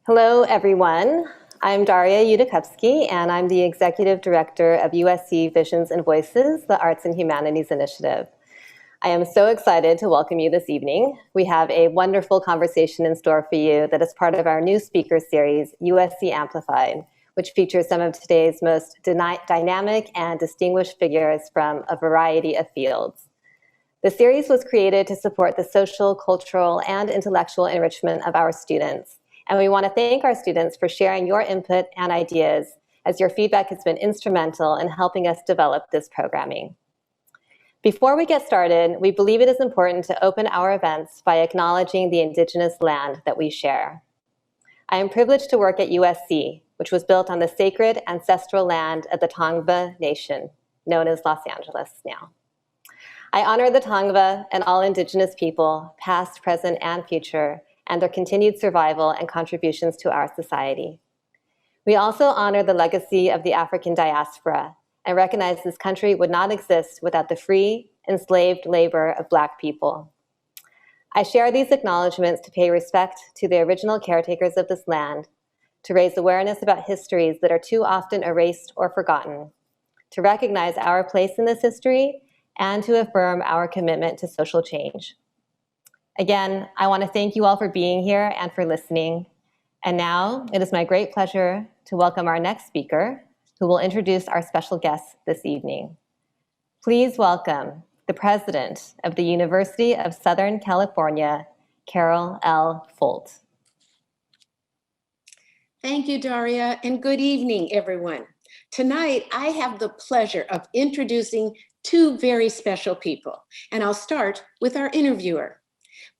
Hello, everyone. I'm Daria Yudakowski, and I'm the Executive Director of USC Visions and Voices, the Arts and Humanities Initiative. I am so excited to welcome you this evening. We have a wonderful conversation in store for you that is part of our new speaker series, USC Amplified, which features some of today's most dynamic and distinguished figures from a variety of fields. The series was created to support the social, cultural, and intellectual enrichment of our students. And we want to thank our students for sharing your input and ideas, as your feedback has been instrumental in helping us develop this programming. Before we get started, we believe it is important to open our events by acknowledging the Indigenous land that we share. I am privileged to work at USC, which was built on the sacred ancestral land of the Tongva Nation, known as Los Angeles now. I honor the Tongva and all Indigenous people, past, present, and future, and their continued survival and contributions to our society. We also honor the legacy of the African diaspora and recognize this country would not exist without the free, enslaved labor of Black people. I share these acknowledgements to pay respect to the original caretakers of this land, to raise awareness about histories that are too often erased or forgotten, to recognize our place in this history, and to affirm our commitment to social change. Again, I want to thank you all for being here and for listening. And now it is my great pleasure to welcome our next speaker, who will introduce our special guests this evening. Please welcome the president of the University of Southern California, Carol L. Folt. Thank you, Daria, and good evening, everyone. Tonight, I have the pleasure of introducing two very special people, and I'll start with our interviewer.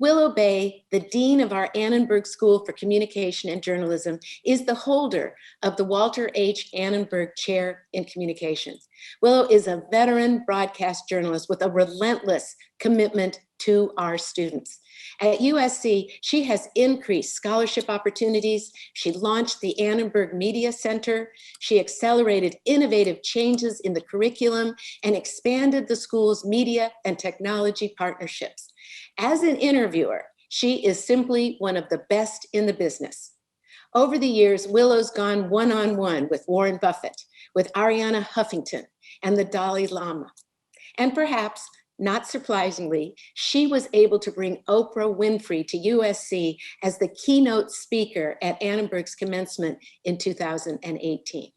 Willow Bay, the Dean of our Annenberg School for Communication and Journalism, is the holder of the Walter H. Annenberg Chair in Communications. Willow is a veteran broadcast journalist with a relentless commitment to our students. At USC, she has increased scholarship opportunities. She launched the Annenberg Media Center. She accelerated innovative changes in the curriculum and expanded the school's media and technology partnerships. As an interviewer, she is simply one of the best in the business. Over the years, Willow's gone one-on-one with Warren Buffett, with Arianna Huffington, and the Dalai Lama. And perhaps, not surprisingly, she was able to bring Oprah Winfrey to USC as the keynote speaker at Annenberg's commencement in 2018.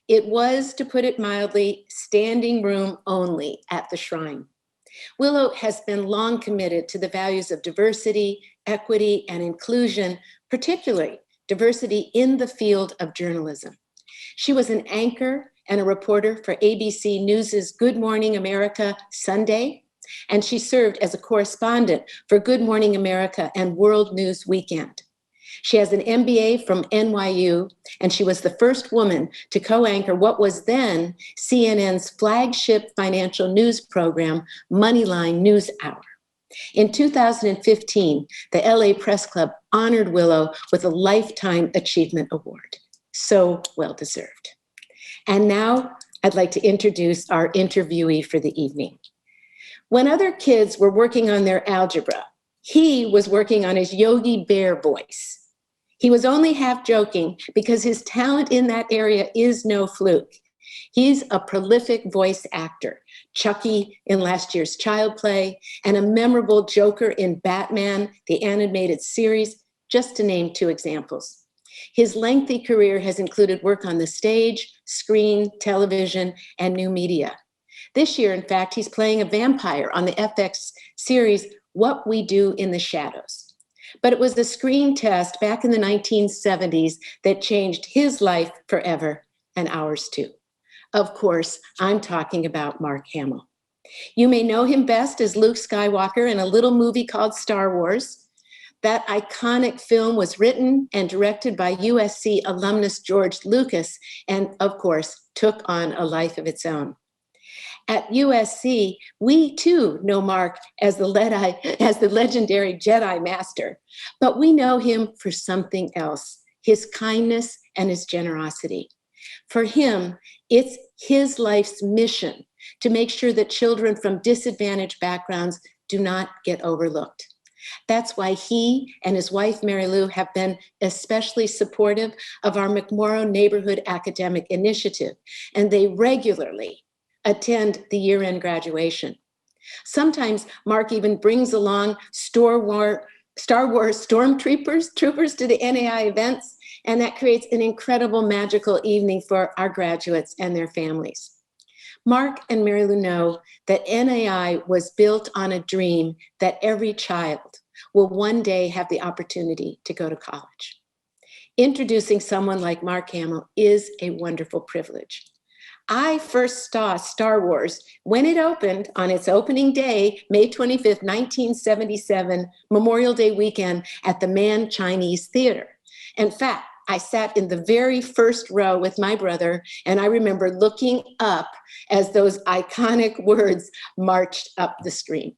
It was, to put it mildly, standing room only at the shrine. Willow has been long committed to the values of diversity, equity, and inclusion, particularly diversity in the field of journalism. She was an anchor and a reporter for ABC News's Good Morning America Sunday, and she served as a correspondent for Good Morning America and World News Weekend. She has an MBA from NYU, and she was the first woman to co-anchor what was then CNN's flagship financial news program, Moneyline News Hour. In 2015, the LA Press Club honored Willow with a Lifetime Achievement Award. So well-deserved. And now I'd like to introduce our interviewee for the evening. When other kids were working on their algebra, he was working on his Yogi Bear voice. He was only half joking because his talent in that area is no fluke. He's a prolific voice actor, Chucky in last year's Child Play, and a memorable Joker in Batman, the animated series, just to name two examples. His lengthy career has included work on the stage, screen, television, and new media. This year, in fact, he's playing a vampire on the FX series, What We Do in the Shadows. But it was the screen test back in the 1970s that changed his life forever, and ours too. Of course, I'm talking about Mark Hamill. You may know him best as Luke Skywalker in a little movie called Star Wars. That iconic film was written and directed by USC alumnus George Lucas, and of course, took on a life of its own. At USC, we too know Mark as the legendary Jedi Master, but we know him for something else, his kindness and his generosity. For him, it's his life's mission to make sure that children from disadvantaged backgrounds do not get overlooked. That's why he and his wife, Mary Lou, have been especially supportive of our McMorrow Neighborhood Academic Initiative, and they regularly attend the year-end graduation. Sometimes Mark even brings along Star Wars stormtroopers to the NAI events, and that creates an incredible magical evening for our graduates and their families. Mark and Mary Lou know that NAI was built on a dream that every child will one day have the opportunity to go to college. Introducing someone like Mark Hamill is a wonderful privilege. I first saw Star Wars when it opened on its opening day, May 25th, 1977, Memorial Day weekend at the Mann Chinese Theater. In fact, I sat in the very first row with my brother, and I remember looking up as those iconic words marched up the screen.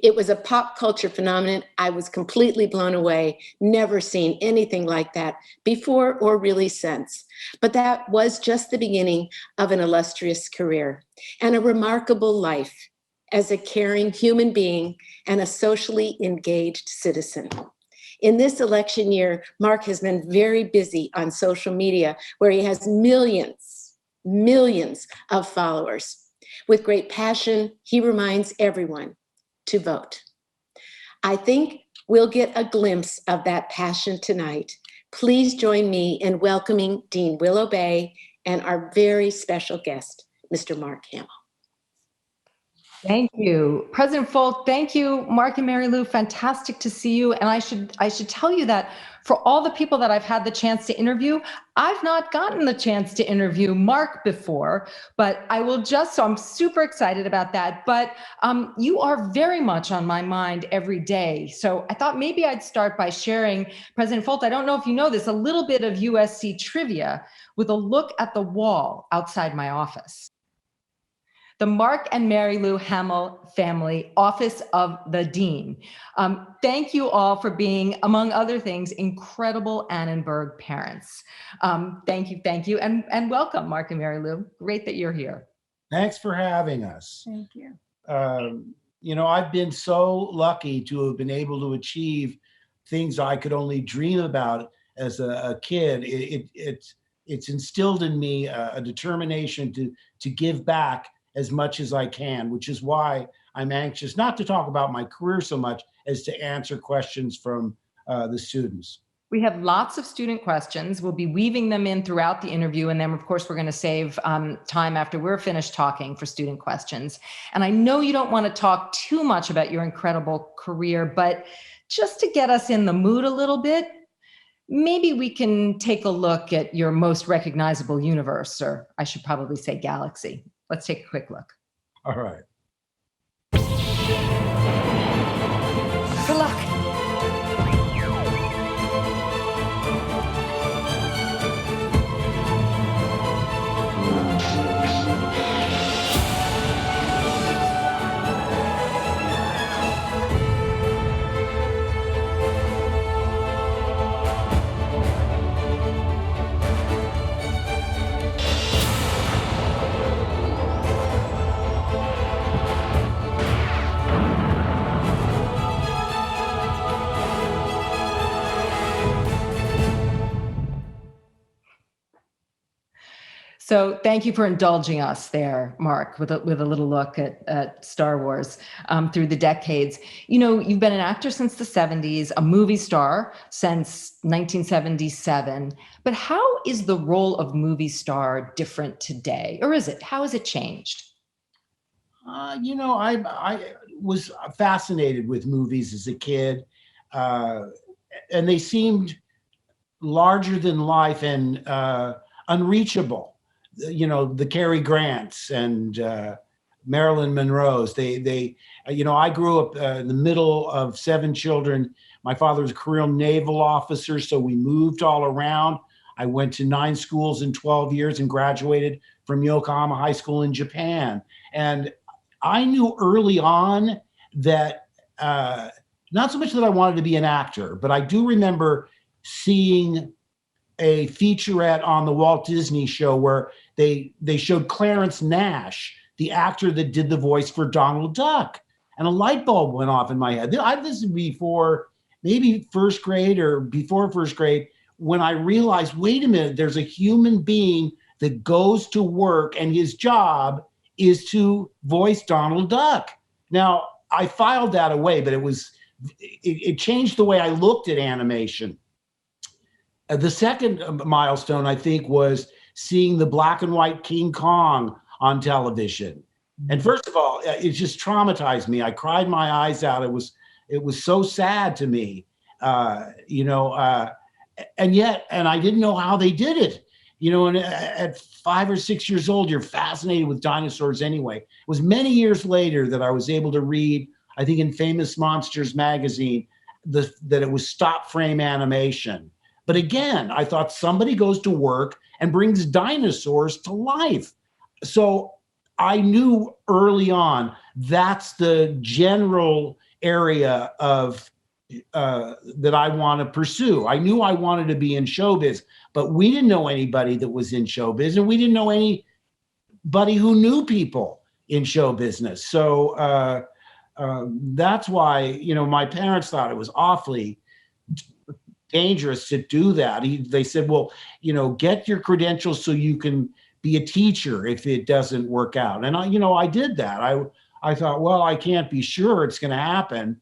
It was a pop culture phenomenon. I was completely blown away, never seen anything like that before or really since. But that was just the beginning of an illustrious career and a remarkable life as a caring human being and a socially engaged citizen. In this election year, Mark has been very busy on social media, where he has millions of followers. With great passion, he reminds everyone to vote. I think we'll get a glimpse of that passion tonight. Please join me in welcoming Dean Willow Bay and our very special guest, Mr. Mark Hamill. Thank you. President Folt, thank you. Mark and Mary Lou, fantastic to see you. And I should tell you that for all the people that I've had the chance to interview, I've not gotten the chance to interview Mark before, but I will so I'm super excited about that. But you are very much on my mind every day. So I thought maybe I'd start by sharing, President Folt, I don't know if you know this, a little bit of USC trivia with a look at the wall outside my office. The Mark and Mary Lou Hamill Family Office of the Dean. Thank you all for being, among other things, incredible Annenberg parents. Thank you, and welcome, Mark and Mary Lou. Great that you're here. Thanks for having us. Thank you. You know, I've been so lucky to have been able to achieve things I could only dream about as a kid. It's instilled in me a determination to give back as much as I can, which is why I'm anxious not to talk about my career so much as to answer questions from the students. We have lots of student questions. We'll be weaving them in throughout the interview. And then of course, we're going to save time after we're finished talking for student questions. And I know you don't want to talk too much about your incredible career, but just to get us in the mood a little bit, maybe we can take a look at your most recognizable universe, or I should probably say galaxy. Let's take a quick look. All right. Good luck. So thank you for indulging us there, Mark, with a little look at Star Wars through the decades. You know, you've been an actor since the 70s, a movie star since 1977. But how is the role of movie star different today? Or is it? How has it changed? You know, I was fascinated with movies as a kid, and they seemed larger than life and unreachable. You know, the Cary Grants and Marilyn Monroe's. They, you know, I grew up in the middle of 7 children. My father was a career naval officer, so we moved all around. I went to 9 schools in 12 years and graduated from Yokohama High School in Japan. And I knew early on that, not so much that I wanted to be an actor, but I do remember seeing a featurette on the Walt Disney Show where they showed Clarence Nash, the actor that did the voice for Donald Duck. and a light bulb went off in my head. This is before maybe first grade or before first grade, when I realized, wait a minute, there's a human being that goes to work and his job is to voice Donald Duck. Now, I filed that away, but it changed the way I looked at animation. The second milestone, I think, was seeing the black and white King Kong on television. And first of all, it just traumatized me. I cried my eyes out. It was so sad to me, and I didn't know how they did it. And at 5 or 6 years old, you're fascinated with dinosaurs anyway. It was many years later that I was able to read, I think in Famous Monsters magazine, that it was stop frame animation. But again, I thought somebody goes to work and brings dinosaurs to life. So I knew early on that's the general area of that I want to pursue. I knew I wanted to be in showbiz, but we didn't know anybody that was in showbiz, and we didn't know anybody who knew people in show business. So that's why, my parents thought it was awfully dangerous to do that. They said, well, get your credentials so you can be a teacher if it doesn't work out. And I did that. I thought, well, I can't be sure it's going to happen.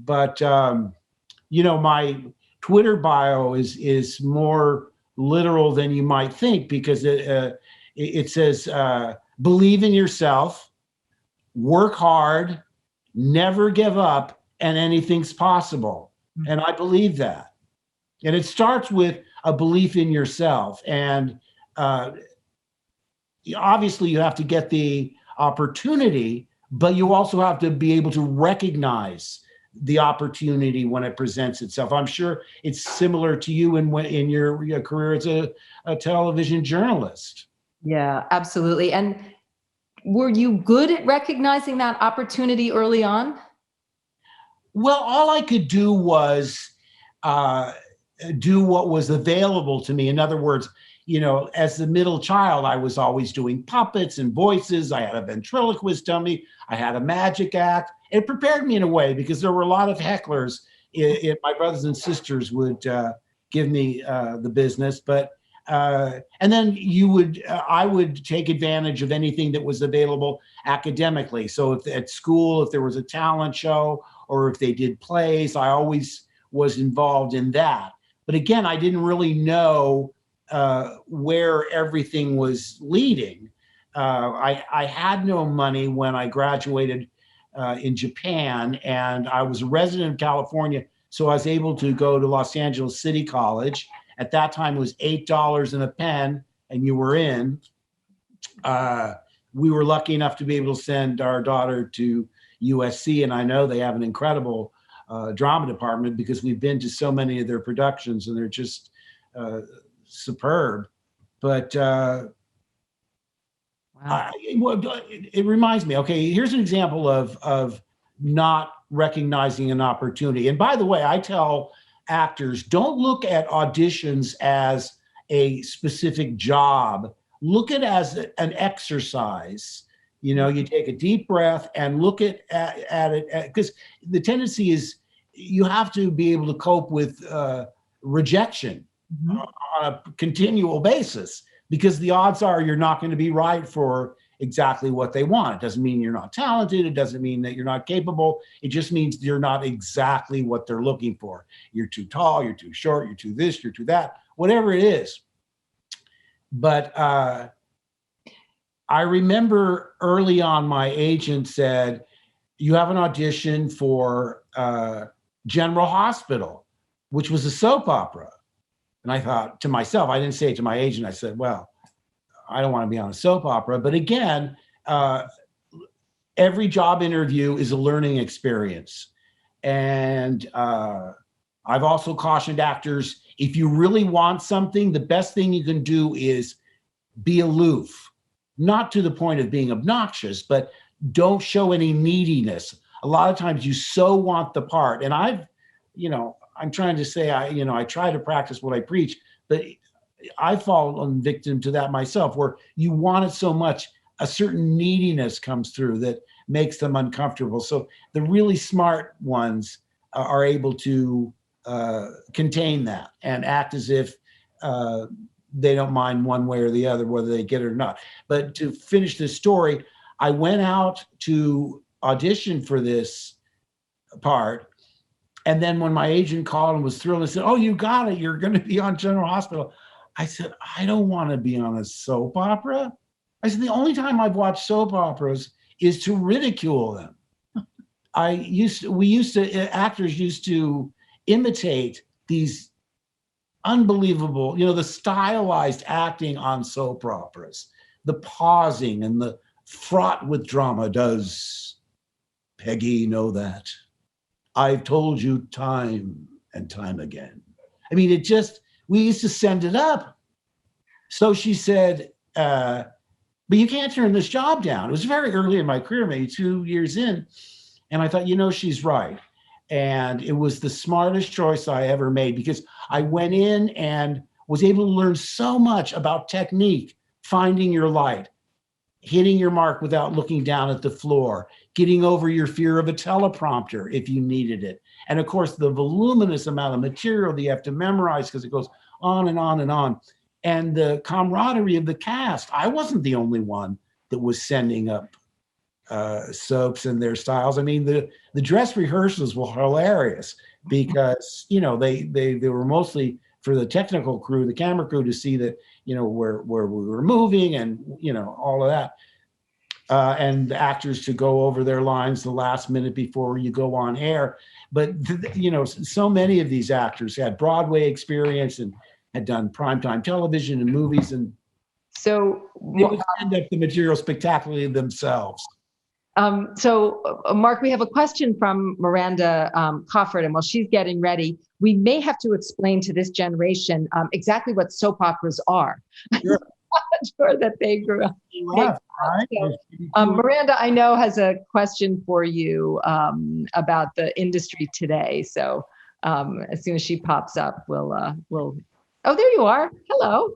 But, my Twitter bio is more literal than you might think, because it says, believe in yourself, work hard, never give up, and anything's possible. And I believe that. And it starts with a belief in yourself. And obviously you have to get the opportunity, but you also have to be able to recognize the opportunity when it presents itself. I'm sure it's similar to you in your career as a television journalist. Yeah, absolutely. And were you good at recognizing that opportunity early on? Well, all I could do was do what was available to me. In other words, as the middle child, I was always doing puppets and voices. I had a ventriloquist dummy. I had a magic act. It prepared me in a way, because there were a lot of hecklers. My brothers and sisters would give me the business, and then I would take advantage of anything that was available academically. So if at school, if there was a talent show or if they did plays, I always was involved in that. But again, I didn't really know where everything was leading. I had no money when I graduated in Japan, and I was a resident of California, so I was able to go to Los Angeles City College. At that time, it was $8 and a pen, and you were in. We were lucky enough to be able to send our daughter to USC, and I know they have an incredible drama department, because we've been to so many of their productions, and they're just superb. But Wow. it reminds me, okay, here's an example of not recognizing an opportunity. And by the way, I tell actors, don't look at auditions as a specific job. Look at it as an exercise. You take a deep breath and look at it, because the tendency is you have to be able to cope with rejection on a continual basis, because the odds are you're not going to be right for exactly what they want. It doesn't mean you're not talented. It doesn't mean that you're not capable. It just means you're not exactly what they're looking for. You're too tall, you're too short, you're too this, you're too that, whatever it is. But I remember early on, my agent said, you have an audition for General Hospital, which was a soap opera. And I thought to myself, I didn't say it to my agent. I said, well, I don't want to be on a soap opera. But again, every job interview is a learning experience. And I've also cautioned actors, if you really want something, the best thing you can do is be aloof, not to the point of being obnoxious, but don't show any neediness. A lot of times you so want the part. And I'm trying to say, I try to practice what I preach, but I fallen victim to that myself, where you want it so much, a certain neediness comes through that makes them uncomfortable. So the really smart ones are able to contain that and act as if they don't mind one way or the other, whether they get it or not. But to finish this story, I went out to audition for this part. And then when my agent called and was thrilled and said, "Oh, you got it. You're going to be on General Hospital." I said, "I don't want to be on a soap opera." I said, "The only time I've watched soap operas is to ridicule them." Actors used to imitate these unbelievable, the stylized acting on soap operas, the pausing and the fraught with drama. Does Peggy know that? I've told you time and time again. I mean, we used to send it up. So she said, but you can't turn this job down. It was very early in my career, maybe 2 years in. And I thought, she's right. And it was the smartest choice I ever made, because I went in and was able to learn so much about technique, finding your light, hitting your mark without looking down at the floor, getting over your fear of a teleprompter if you needed it. And of course, the voluminous amount of material that you have to memorize, because it goes on and on and on. And the camaraderie of the cast. I wasn't the only one that was sending up soaps and their styles. I mean, the dress rehearsals were hilarious because, they were mostly for the technical crew, the camera crew, to see that, where we were moving and, all of that. And the actors to go over their lines the last minute before you go on air. But, so many of these actors had Broadway experience and had done primetime television and movies, and So, they would send up the material spectacularly themselves. Mark, we have a question from Miranda Cofford, and while she's getting ready, we may have to explain to this generation exactly what soap operas are. Sure. I'm sure that they grew up. Right. Miranda, I know, has a question for you about the industry today. So as soon as she pops up, we'll. Oh, there you are. Hello.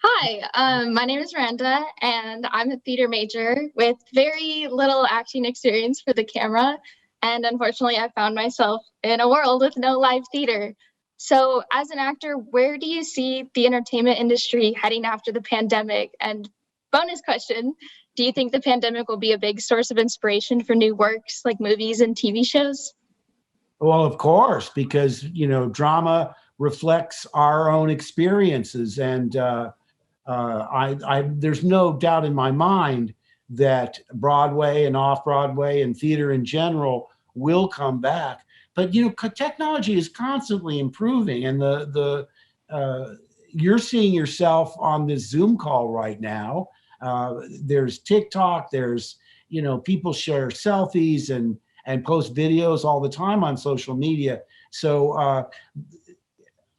Hi, my name is Miranda, and I'm a theater major with very little acting experience for the camera. And unfortunately, I found myself in a world with no live theater. So as an actor, where do you see the entertainment industry heading after the pandemic? And bonus question, do you think the pandemic will be a big source of inspiration for new works like movies and TV shows? Well, of course, because, drama reflects our own experiences. And there's no doubt in my mind that Broadway and off-Broadway and theater in general will come back. But, technology is constantly improving, and you're seeing yourself on this Zoom call right now. There's TikTok, there's, people share selfies and post videos all the time on social media. So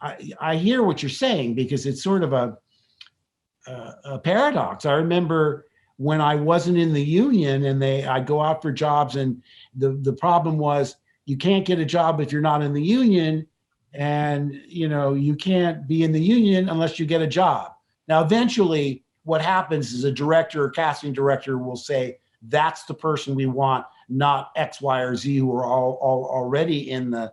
I hear what you're saying, because it's sort of a paradox. I remember when I wasn't in the union and I'd go out for jobs, and the problem was you can't get a job if you're not in the union, and you can't be in the union unless you get a job. Now, eventually what happens is a director or casting director will say, that's the person we want, not X, Y, or Z who are all already in the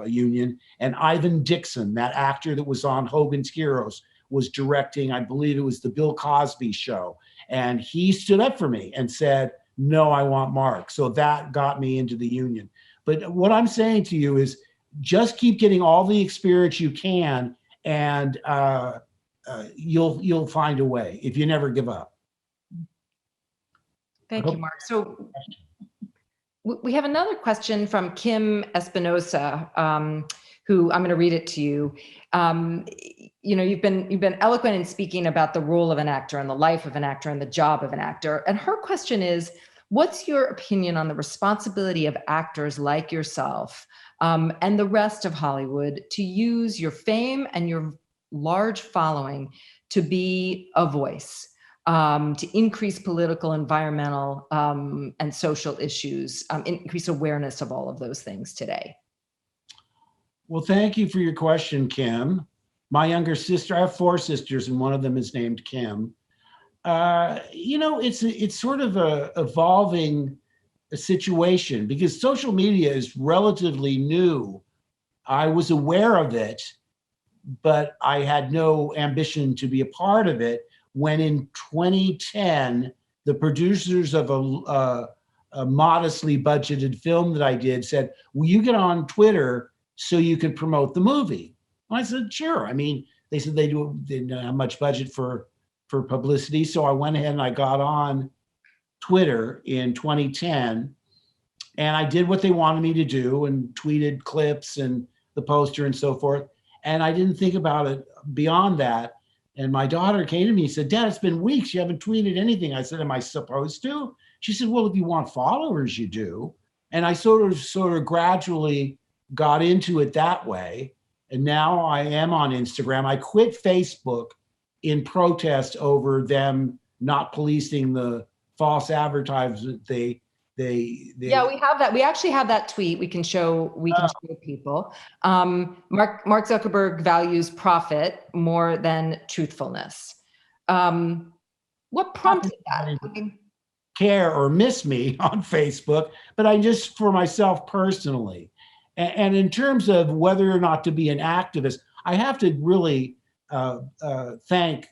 union. And Ivan Dixon, that actor that was on Hogan's Heroes, was directing, I believe it was the Bill Cosby show. And he stood up for me and said, no, I want Mark. So that got me into the union. But what I'm saying to you is just keep getting all the experience you can, and you'll find a way if you never give up. Thank you, Mark. So we have another question from Kim Espinosa, who I'm going to read it to you. You've been eloquent in speaking about the role of an actor and the life of an actor and the job of an actor. And her question is, what's your opinion on the responsibility of actors like yourself and the rest of Hollywood to use your fame and your large following to be a voice, to increase political, environmental, and social issues, increase awareness of all of those things today? Well, thank you for your question, Kim. My younger sister, I have 4 sisters, and one of them is named Kim. It's sort of a evolving situation because social media is relatively new. I was aware of it, but I had no ambition to be a part of it when in 2010, the producers of a modestly budgeted film that I did said, will you get on Twitter so you could promote the movie? And I said, sure. I mean, they said they didn't have much budget for publicity. So I went ahead and I got on Twitter in 2010 and I did what they wanted me to do and tweeted clips and the poster and so forth. And I didn't think about it beyond that. And my daughter came to me and said, Dad, it's been weeks. You haven't tweeted anything. I said, am I supposed to? She said, well, if you want followers, you do. And I sort of gradually got into it that way. And now I am on Instagram. I quit Facebook in protest over them not policing the false advertisement Yeah, we have that. We actually have that tweet. We can show people. Mark Zuckerberg values profit more than truthfulness. What prompted that? Care or miss me on Facebook, but I just for myself personally. And in terms of whether or not to be an activist, I have to really thank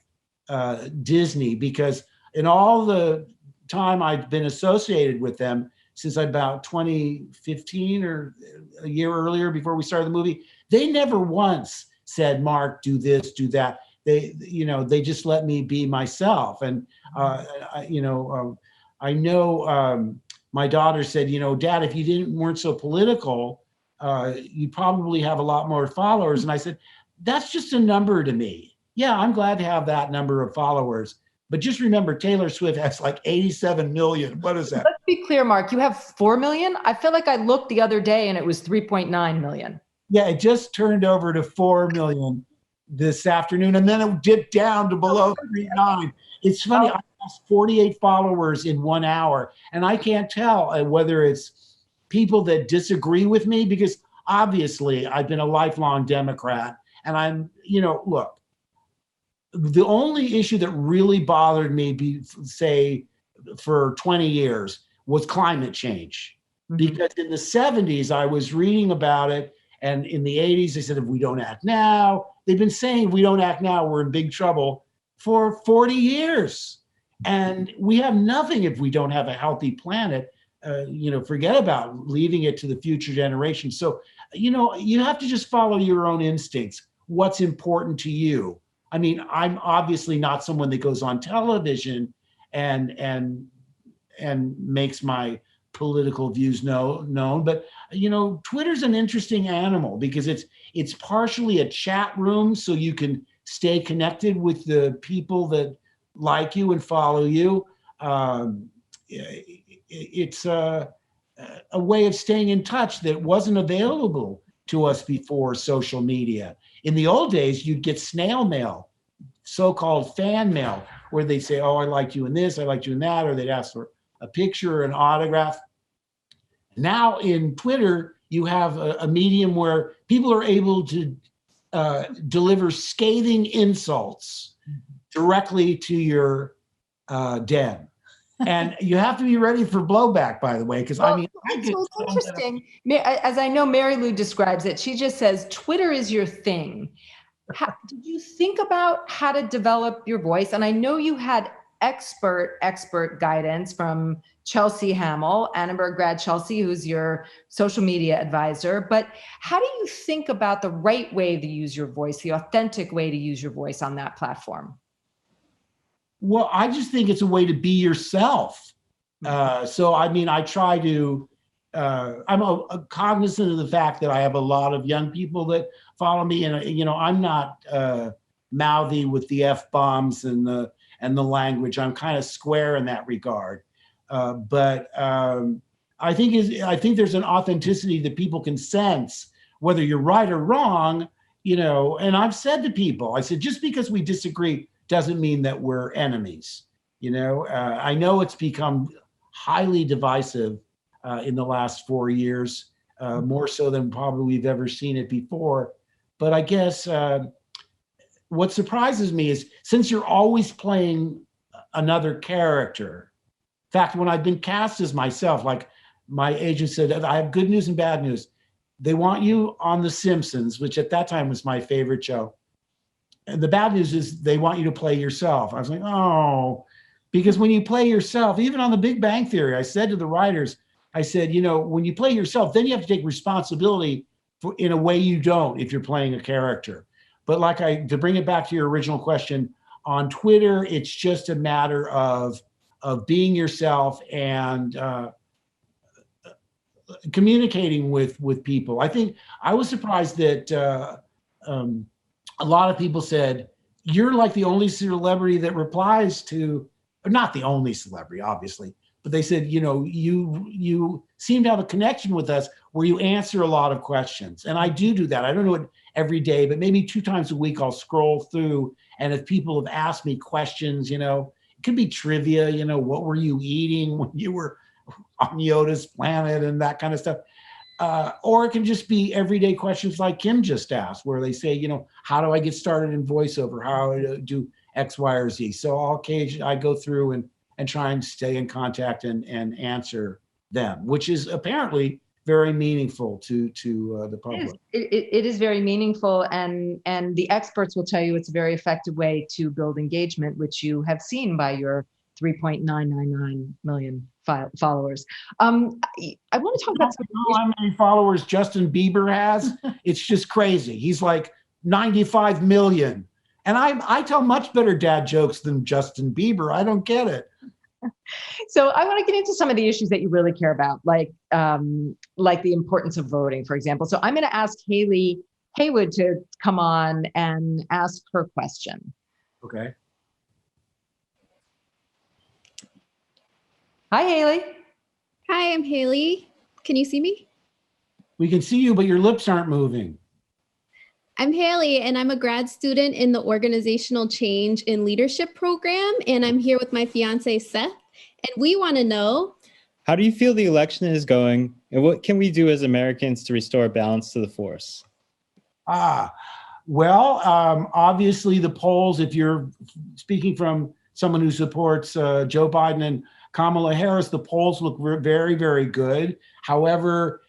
Disney because in all the time I've been associated with them since about 2015 or a year earlier before we started the movie, they never once said, Mark, do this, do that. They just let me be myself. And, I know my daughter said, Dad, if you weren't so political, you'd probably have a lot more followers. And I said, that's just a number to me. Yeah, I'm glad to have that number of followers. But just remember, Taylor Swift has like 87 million. What is that? Let's be clear, Mark, you have 4 million? I feel like I looked the other day and it was 3.9 million. Yeah, it just turned over to 4 million this afternoon. And then it dipped down to below 3.9. It's funny, I lost 48 followers in 1 hour. And I can't tell whether it's people that disagree with me, because obviously I've been a lifelong Democrat. And I'm, look, the only issue that really bothered me, say, for 20 years was climate change. Because in the 70s, I was reading about it. And in the 80s, they said, if we don't act now, they've been saying, if we don't act now, we're in big trouble for 40 years. And we have nothing if we don't have a healthy planet. Forget about leaving it to the future generations. So, you have to just follow your own instincts. What's important to you? I mean, I'm obviously not someone that goes on television and makes my political views known, but Twitter's an interesting animal because it's partially a chat room, so you can stay connected with the people that like you and follow you. It's a way of staying in touch that wasn't available to us before social media. In the old days, you'd get snail mail, so-called fan mail, where they say, oh, I liked you in this, I liked you in that, or they'd ask for a picture or an autograph. Now in Twitter, you have a medium where people are able to deliver scathing insults directly to your den. And you have to be ready for blowback, by the way, because so it's interesting. As I know Mary Lou describes it, she just says, Twitter is your thing. Did you think about how to develop your voice? And I know you had expert guidance from Chelsea Hamill, Annenberg grad Chelsea, who's your social media advisor. But how do you think about the right way to use your voice, the authentic way to use your voice on that platform? Well, I just think it's a way to be yourself. So, I mean, I try to, I'm a cognizant of the fact that I have a lot of young people that follow me. And, I'm not mouthy with the F-bombs and the language. I'm kind of square in that regard. But I think there's an authenticity that people can sense, whether you're right or wrong, and I've said to people, I said, just because we disagree doesn't mean that we're enemies. I know it's become highly divisive in the last 4 years, more so than probably we've ever seen it before. But I guess what surprises me is, since you're always playing another character. In fact, when I've been cast as myself, like my agent said, I have good news and bad news. They want you on The Simpsons, which at that time was my favorite show. And the bad news is they want you to play yourself. I was like, oh, because when you play yourself, even on The Big Bang Theory, I said to the writers, I said, you know, when you play yourself, then you have to take responsibility for, in a way you don't if you're playing a character. But to bring it back to your original question, on Twitter, it's just a matter of being yourself and communicating with people. I think I was surprised that a lot of people said, you're like the only celebrity that replies to, or not the only celebrity, obviously, but they said, you know, you seem to have a connection with us where you answer a lot of questions. And I do that. I don't do it every day, but maybe 2 times a week I'll scroll through. And if people have asked me questions, you know, it could be trivia, you know, what were you eating when you were on Yoda's planet and that kind of stuff. Or it can just be everyday questions like Kim just asked, where they say, you know, how do I get started in voiceover? How do I do X, Y, or Z? So I go through and try and stay in contact and answer them, which is apparently very meaningful to the public. It is very meaningful, and the experts will tell you it's a very effective way to build engagement, which you have seen by your 3.999 million followers. I want to talk about how many followers Justin Bieber has. It's just crazy. He's like 95 million. And I tell much better dad jokes than Justin Bieber. I don't get it. So I want to get into some of the issues that you really care about, like the importance of voting, for example. So I'm going to ask Haley Haywood to come on and ask her question. Okay. Hi, Haley. Hi, I'm Haley. Can you see me? We can see you, but your lips aren't moving. I'm Haley, and I'm a grad student in the Organizational Change in Leadership program, and I'm here with my fiance, Seth, and we want to know, how do you feel the election is going, and what can we do as Americans to restore balance to the force? Well, obviously the polls, if you're speaking from someone who supports Joe Biden and Kamala Harris, the polls look very, very good. However,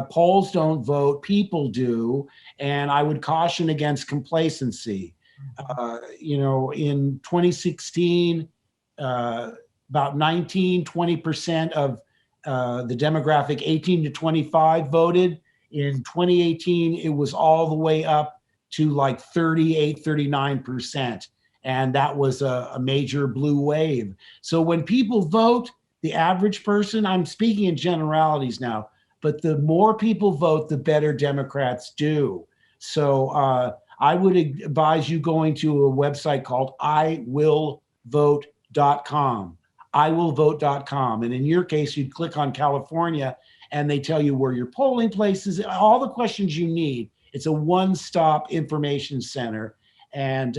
polls don't vote, people do. And I would caution against complacency. You know, in 2016, about 20% of the demographic 18 to 25 voted. In 2018, it was all the way up to like 38, 39%. And that was a major blue wave. So when people vote, the average person, I'm speaking in generalities now, but the more people vote, the better Democrats do. So I would advise you going to a website called iwillvote.com, iwillvote.com. And in your case, you'd click on California and they tell you where your polling place is, all the questions you need. It's a one-stop information center. And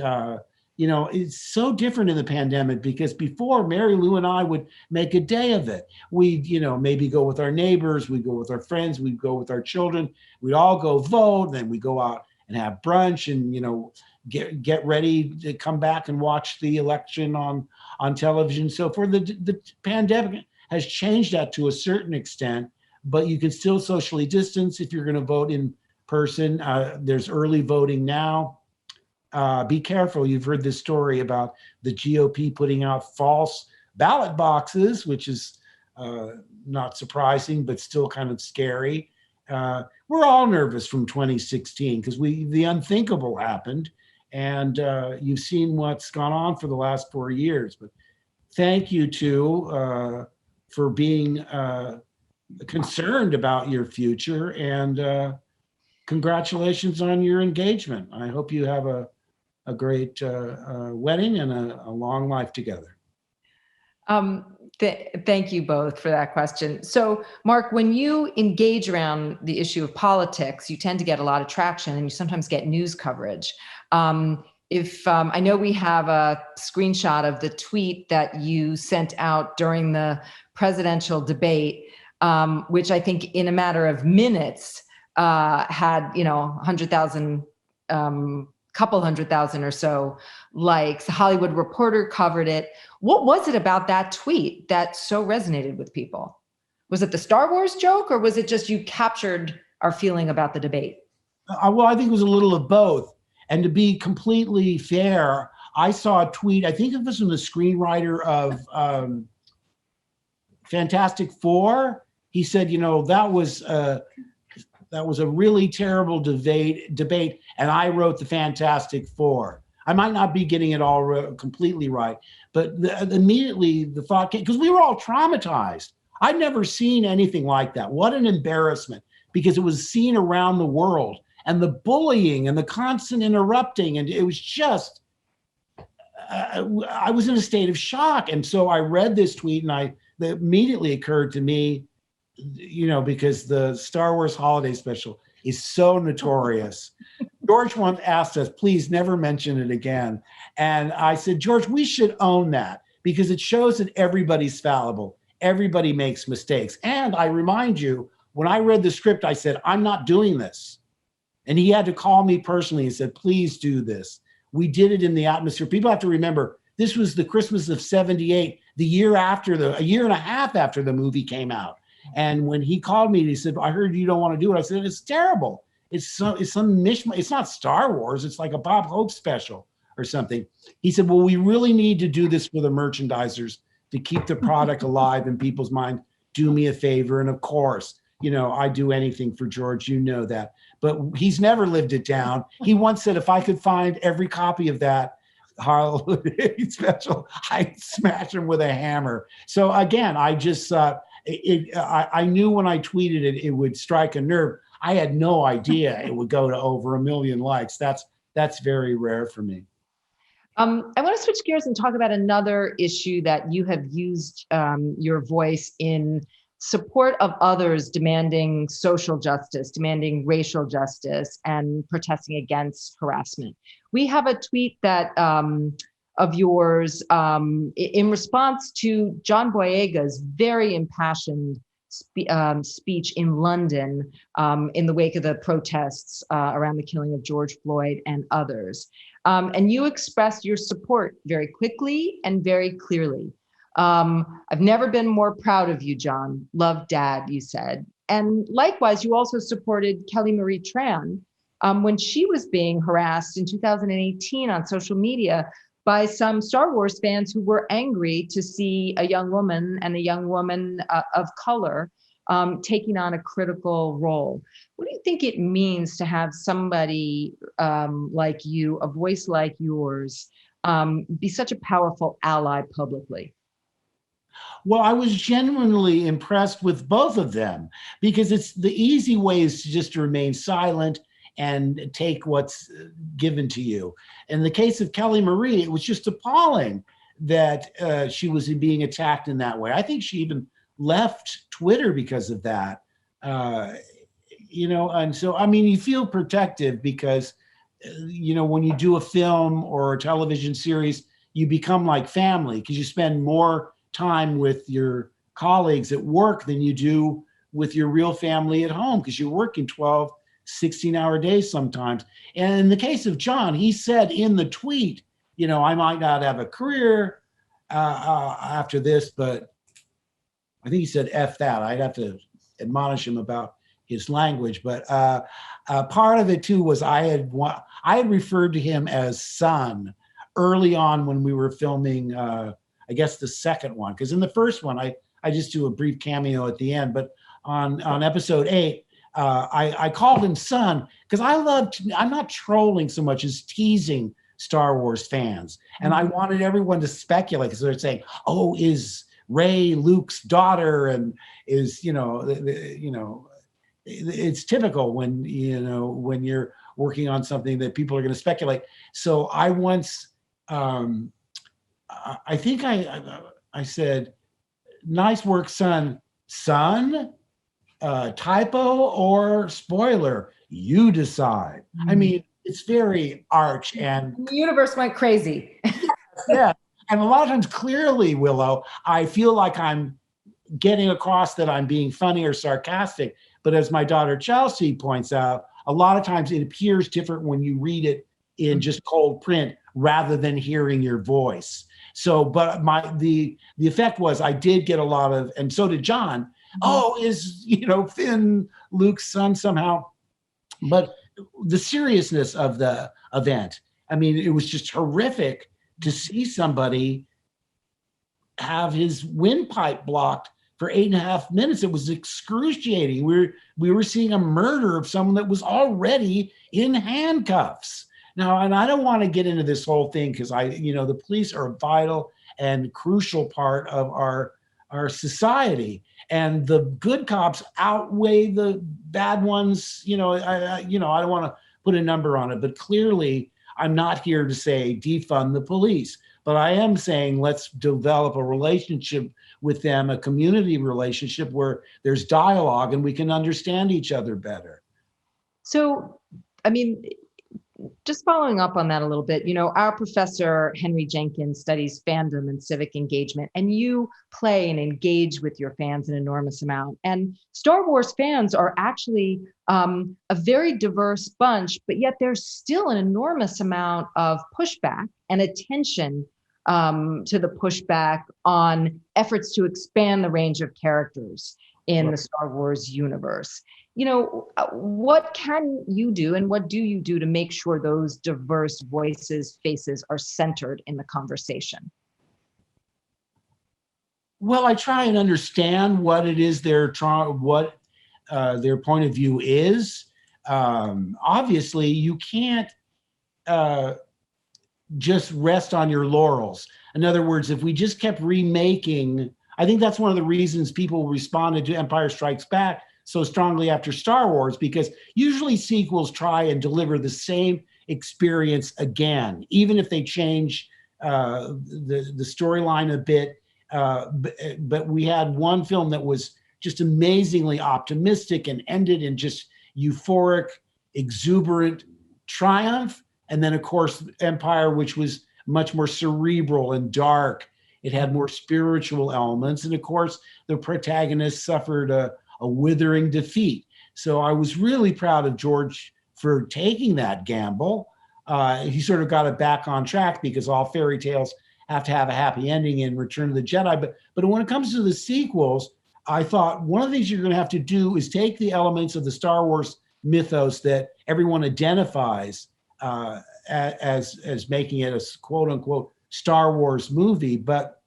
you know, it's so different in the pandemic because before Mary Lou and I would make a day of it. We'd, you know, maybe go with our neighbors, we'd go with our friends, we'd go with our children, we'd all go vote, then we go out and have brunch and, you know, get ready to come back and watch the election on television. So for the pandemic has changed that to a certain extent, but you can still socially distance if you're going to vote in person. There's early voting now. Be careful. You've heard this story about the GOP putting out false ballot boxes, which is not surprising, but still kind of scary. We're all nervous from 2016 because the unthinkable happened. And you've seen what's gone on for the last 4 years. But thank you, too, for being concerned about your future. And congratulations on your engagement. I hope you have a great wedding and a long life together. Thank you both for that question. So, Mark, when you engage around the issue of politics, you tend to get a lot of traction and you sometimes get news coverage. I know we have a screenshot of the tweet that you sent out during the presidential debate, which I think in a matter of minutes had, 100,000 couple 100,000 or so likes. The Hollywood Reporter covered it. What was it about that tweet that so resonated with people? Was it the Star Wars joke, or was it just you captured our feeling about the debate? Well, I think it was a little of both. And to be completely fair, I saw a tweet, I think it was from the screenwriter of Fantastic Four. He said, that was a really terrible debate, and I wrote the Fantastic Four. I might not be getting it all completely right, but immediately the thought came, because we were all traumatized. I'd never seen anything like that. What an embarrassment, because it was seen around the world, and the bullying and the constant interrupting, and it was just, I was in a state of shock. And so I read this tweet, and that immediately occurred to me, because the Star Wars holiday special is so notorious. George once asked us, please never mention it again. And I said, George, we should own that, because it shows that everybody's fallible. Everybody makes mistakes. And I remind you, when I read the script, I said, I'm not doing this. And he had to call me personally and said, please do this. We did it in the atmosphere. People have to remember, this was the Christmas of '78, a year and a half after the movie came out. And when he called me, he said, I heard you don't want to do it. I said, it's terrible. It's some mishmash. It's not Star Wars. It's like a Bob Hope special or something. He said, well, we really need to do this for the merchandisers to keep the product alive in people's mind. Do me a favor. And of course, I do anything for George, that. But he's never lived it down. He once said, if I could find every copy of that holiday special, I'd smash him with a hammer. So again, I just, I knew when I tweeted it, it would strike a nerve. I had no idea it would go to over 1 million likes. That's very rare for me. I want to switch gears and talk about another issue that you have used your voice in support of others demanding social justice, demanding racial justice, and protesting against harassment. We have a tweet that of yours in response to John Boyega's very impassioned speech in London in the wake of the protests around the killing of George Floyd and others. And you expressed your support very quickly and very clearly. I've never been more proud of you, John. Love, Dad, you said. And likewise, you also supported Kelly Marie Tran when she was being harassed in 2018 on social media by some Star Wars fans who were angry to see a young woman and a young woman of color taking on a critical role. What do you think it means to have somebody like you, a voice like yours, be such a powerful ally publicly? Well, I was genuinely impressed with both of them, because it's the easy way is to just remain silent and take what's given to you. In the case of Kelly Marie, it was just appalling that she was being attacked in that way. I think she even left Twitter because of that. And so, I mean, you feel protective because, when you do a film or a television series, you become like family because you spend more time with your colleagues at work than you do with your real family at home, because you're working 12, 16-hour days sometimes. And in the case of John, he said in the tweet, I might not have a career after this, but I think he said F that. I'd have to admonish him about his language. But part of it too was I had referred to him as son early on when we were filming I guess the second one, because in the first one, I just do a brief cameo at the end, but on episode 8, I called him son because I'm not trolling so much as teasing Star Wars fans. And I wanted everyone to speculate because they're saying, oh, is Rey Luke's daughter? And is, it's typical when you're working on something that people are going to speculate. So I once, I think I said, nice work, son, typo or spoiler, you decide. I mean, it's very arch and the universe went crazy. yeah. And a lot of times, clearly, Willow, I feel like I'm getting across that I'm being funny or sarcastic. But as my daughter Chelsea points out, a lot of times it appears different when you read it in just cold print rather than hearing your voice. So, but the effect was I did get a lot of, and so did John. Oh, is Finn Luke's son somehow? But the seriousness of the event, I mean, it was just horrific to see somebody have his windpipe blocked for 8.5 minutes. It was excruciating. We were seeing a murder of someone that was already in handcuffs. Now, and I don't want to get into this whole thing because the police are a vital and crucial part of our society, and the good cops outweigh the bad ones. I don't want to put a number on it, but clearly I'm not here to say defund the police, but I am saying let's develop a relationship with them, a community relationship where there's dialogue and we can understand each other better. So, I mean, just following up on that a little bit, our professor, Henry Jenkins, studies fandom and civic engagement, and you play and engage with your fans an enormous amount. And Star Wars fans are actually a very diverse bunch, but yet there's still an enormous amount of pushback and attention to the pushback on efforts to expand the range of characters in the Star Wars universe. What can you do and what do you do to make sure those diverse voices, faces are centered in the conversation? Well, I try and understand what it is they're trying, what their point of view is. Obviously, you can't just rest on your laurels. In other words, if we just kept remaking, I think that's one of the reasons people responded to Empire Strikes Back so strongly after Star Wars, because usually sequels try and deliver the same experience again, even if they change the storyline a bit. But we had one film that was just amazingly optimistic and ended in just euphoric, exuberant triumph. And then, of course, Empire, which was much more cerebral and dark. It had more spiritual elements. And of course, the protagonist suffered a withering defeat. So I was really proud of George for taking that gamble. He sort of got it back on track because all fairy tales have to have a happy ending in Return of the Jedi. But when it comes to the sequels, I thought one of the things you're going to have to do is take the elements of the Star Wars mythos that everyone identifies as making it a quote unquote Star Wars movie, but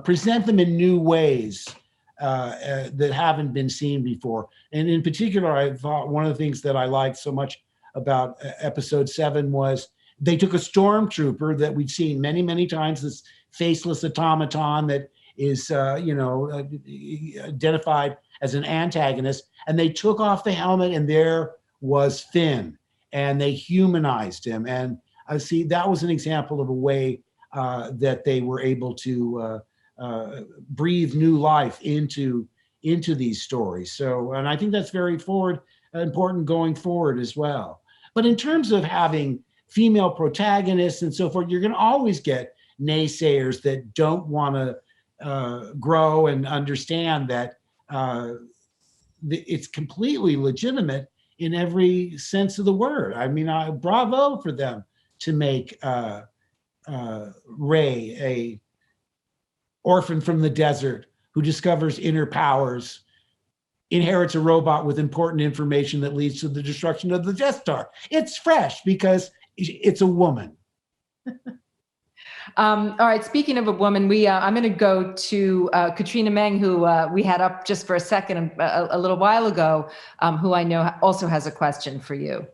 present them in new ways that haven't been seen before. And in particular, I thought one of the things that I liked so much about Episode 7 was they took a stormtrooper that we've seen many, many times, this faceless automaton that is, identified as an antagonist, and they took off the helmet, and there was Finn, and they humanized him. And I see that was an example of a way that they were able to breathe new life into these stories. So, and I think that's very important going forward as well. But in terms of having female protagonists and so forth, you're going to always get naysayers that don't want to grow and understand that it's completely legitimate in every sense of the word. I mean, bravo for them to make Rey a orphan from the desert who discovers inner powers, inherits a robot with important information that leads to the destruction of the Death Star. It's fresh because it's a woman. All right, speaking of a woman, I'm going to go to Katrina Meng, who we had up just for a second a little while ago, who I know also has a question for you.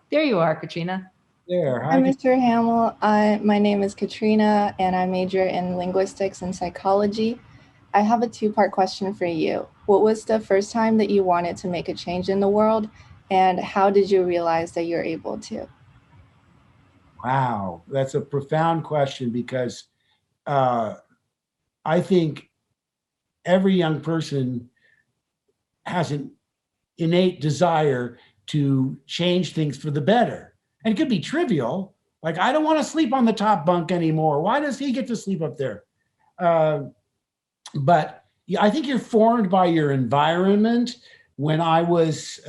There you are, Katrina. There. Hi, Mr. Hamill. My name is Katrina, and I major in linguistics and psychology. I have a two-part question for you. What was the first time that you wanted to make a change in the world, and how did you realize that you're able to? Wow, that's a profound question because I think every young person has an innate desire to change things for the better. And it could be trivial, like, I don't want to sleep on the top bunk anymore. Why does he get to sleep up there? But yeah, I think you're formed by your environment. When I was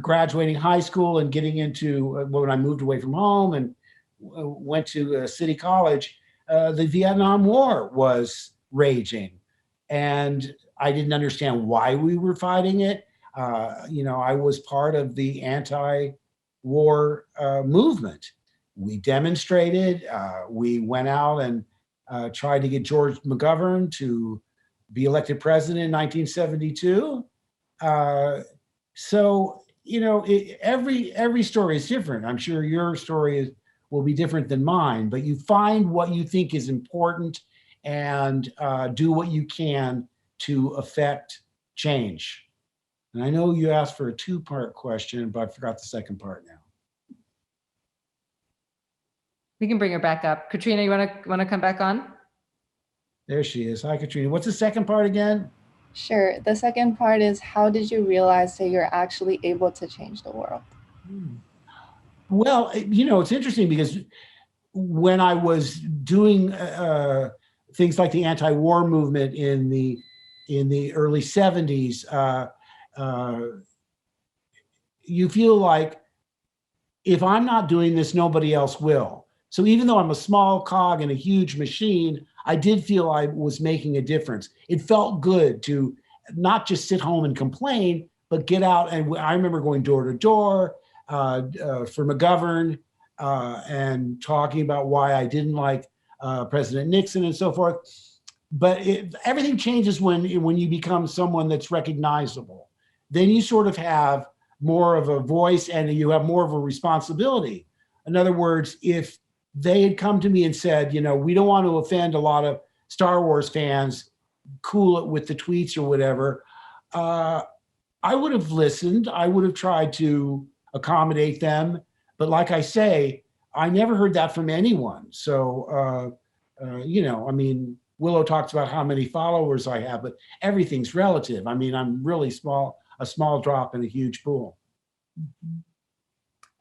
graduating high school and getting into when I moved away from home and went to City College, the Vietnam War was raging, and I didn't understand why we were fighting it. I was part of the anti-war movement. We demonstrated. We went out and tried to get George McGovern to be elected president in 1972. Every story is different. I'm sure your story will be different than mine, but you find what you think is important and do what you can to affect change. And I know you asked for a two-part question, but I forgot the second part now. We can bring her back up. Katrina, you want to come back on? There she is. Hi, Katrina. What's the second part again? Sure. The second part is, how did you realize that you're actually able to change the world? Well, it's interesting because when I was doing things like the anti-war movement in the early 70s, you feel like if I'm not doing this, nobody else will. So even though I'm a small cog in a huge machine, I did feel I was making a difference. It felt good to not just sit home and complain, but get out. And I remember going door to door for McGovern and talking about why I didn't like President Nixon and so forth. But everything changes when you become someone that's recognizable. Then you sort of have more of a voice and you have more of a responsibility. In other words, if they had come to me and said, we don't want to offend a lot of Star Wars fans, cool it with the tweets or whatever, I would have listened. I would have tried to accommodate them. But like I say, I never heard that from anyone. So, Willow talks about how many followers I have, but everything's relative. I mean, I'm really a small drop in a huge pool.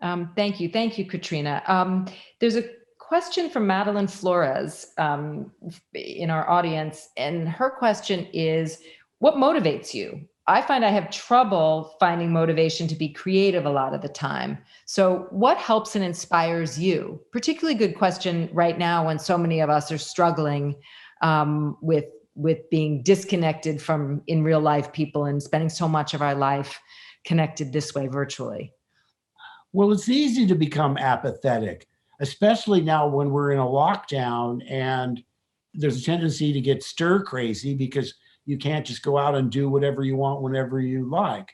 Thank you, Katrina. There's a question from Madeline Flores in our audience, and her question is, what motivates you? I find I have trouble finding motivation to be creative a lot of the time. So what helps and inspires you? Particularly good question right now when so many of us are struggling with being disconnected from in real life people and spending so much of our life connected this way virtually. Well, it's easy to become apathetic, especially now when we're in a lockdown and there's a tendency to get stir crazy because you can't just go out and do whatever you want whenever you like.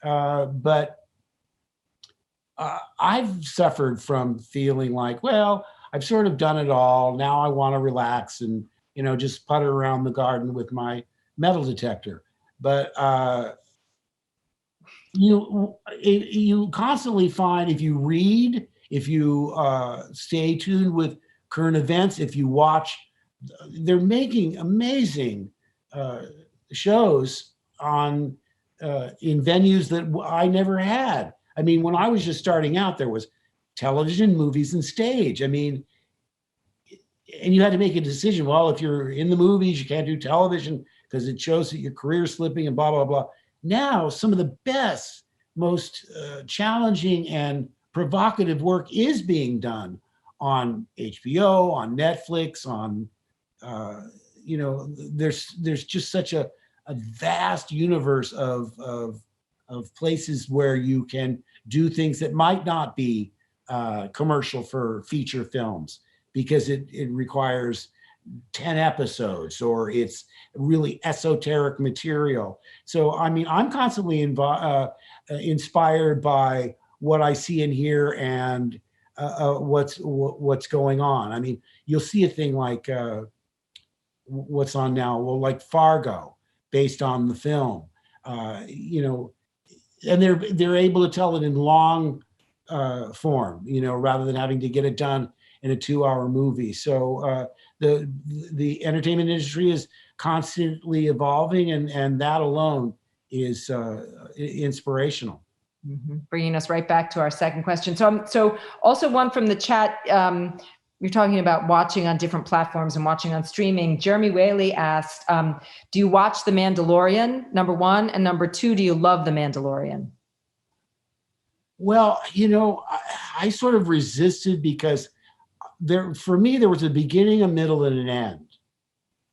But I've suffered from feeling like, well, I've sort of done it all. Now I want to relax and, just putter around the garden with my metal detector. But you constantly find, if you read, if you stay tuned with current events, if you watch, they're making amazing shows on in venues that I never had. I mean, when I was just starting out, there was television, movies, and stage. I mean, and you had to make a decision. Well, if you're in the movies, you can't do television because it shows that your career's slipping and blah, blah, blah. Now, some of the best, most challenging and provocative work is being done on HBO, on Netflix, on, there's just such a vast universe of places where you can do things that might not be commercial for feature films because it requires 10 episodes or it's really esoteric material. So, I mean, I'm constantly inspired by what I see and hear and what's going on. I mean, you'll see a thing like what's on now, well, like Fargo, based on the film, and they're able to tell it in long form, rather than having to get it done in a 2-hour movie. So the entertainment industry is constantly evolving, and that alone is inspirational. Mm-hmm. Bringing us right back to our second question. So also one from the chat, you're talking about watching on different platforms and watching on streaming. Jeremy Whaley asked, do you watch The Mandalorian, number one? And number two, do you love The Mandalorian? Well, I sort of resisted because for me, there was a beginning, a middle, and an end.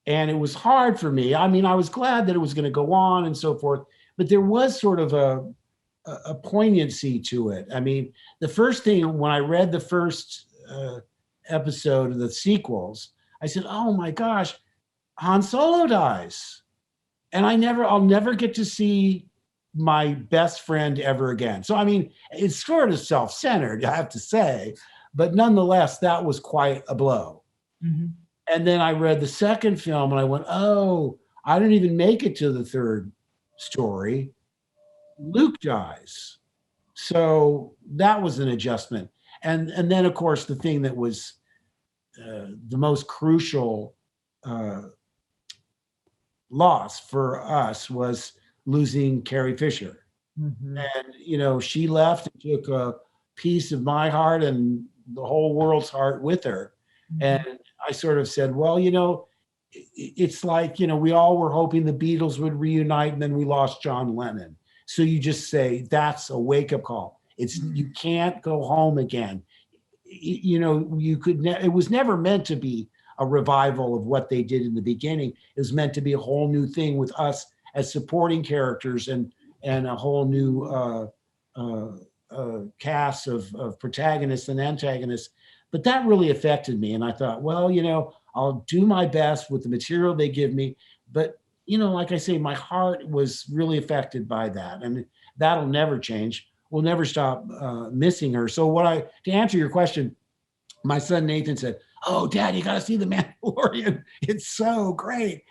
And it was hard for me. I mean, I was glad that it was going to go on and so forth, but there was sort of a poignancy to it. I mean, the first thing, when I read the first episode of the sequels, I said, oh my gosh, Han Solo dies. And I'll never get to see my best friend ever again. So, I mean, it's sort of self-centered, I have to say, but nonetheless, that was quite a blow. Mm-hmm. And then I read the second film and I went, oh, I didn't even make it to the third story. Luke dies. So that was an adjustment. And then, of course, the thing that was the most crucial loss for us was losing Carrie Fisher. Mm-hmm. And, she left and took a piece of my heart and the whole world's heart with her. Mm-hmm. And I sort of said, well, it's like, we all were hoping the Beatles would reunite and then we lost John Lennon. So you just say, that's a wake-up call. You can't go home again. It was never meant to be a revival of what they did in the beginning. It was meant to be a whole new thing with us as supporting characters and a whole new cast of protagonists and antagonists. But that really affected me. And I thought, well, I'll do my best with the material they give me. But, like I say, my heart was really affected by that. And that'll never change. We'll never stop missing her. So to answer your question, my son Nathan said, oh, Dad, you got to see The Mandalorian. It's so great.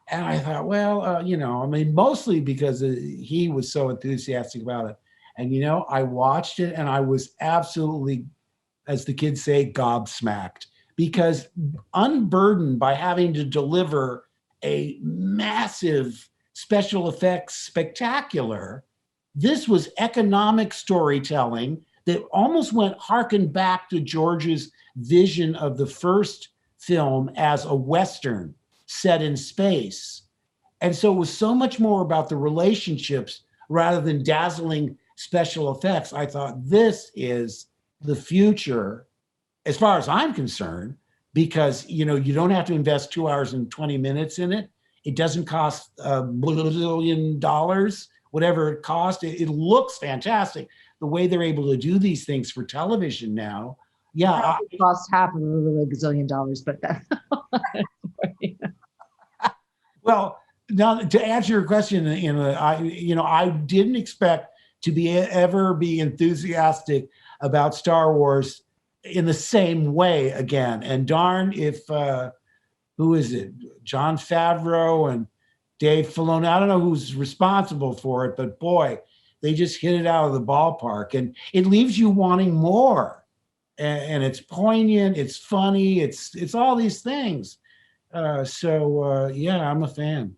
And I thought, well, mostly because he was so enthusiastic about it. And, I watched it and I was absolutely, as the kids say, gobsmacked, because unburdened by having to deliver a massive special effects spectacular, this was economic storytelling that almost harkened back to George's vision of the first film as a Western set in space. And so it was so much more about the relationships rather than dazzling special effects. I thought, this is the future as far as I'm concerned, because you don't have to invest 2 hours and 20 minutes in it. It doesn't cost $1 billion, whatever it cost. It looks fantastic. The way they're able to do these things for television now. Yeah. It cost half a gazillion dollars, but that. Well, now to answer your question, I didn't expect to ever be enthusiastic about Star Wars in the same way again. And darn if, who is it? Jon Favreau and Dave Filoni. I don't know who's responsible for it, but boy, they just hit it out of the ballpark, and it leaves you wanting more. And it's poignant, it's funny, it's all these things. Yeah, I'm a fan.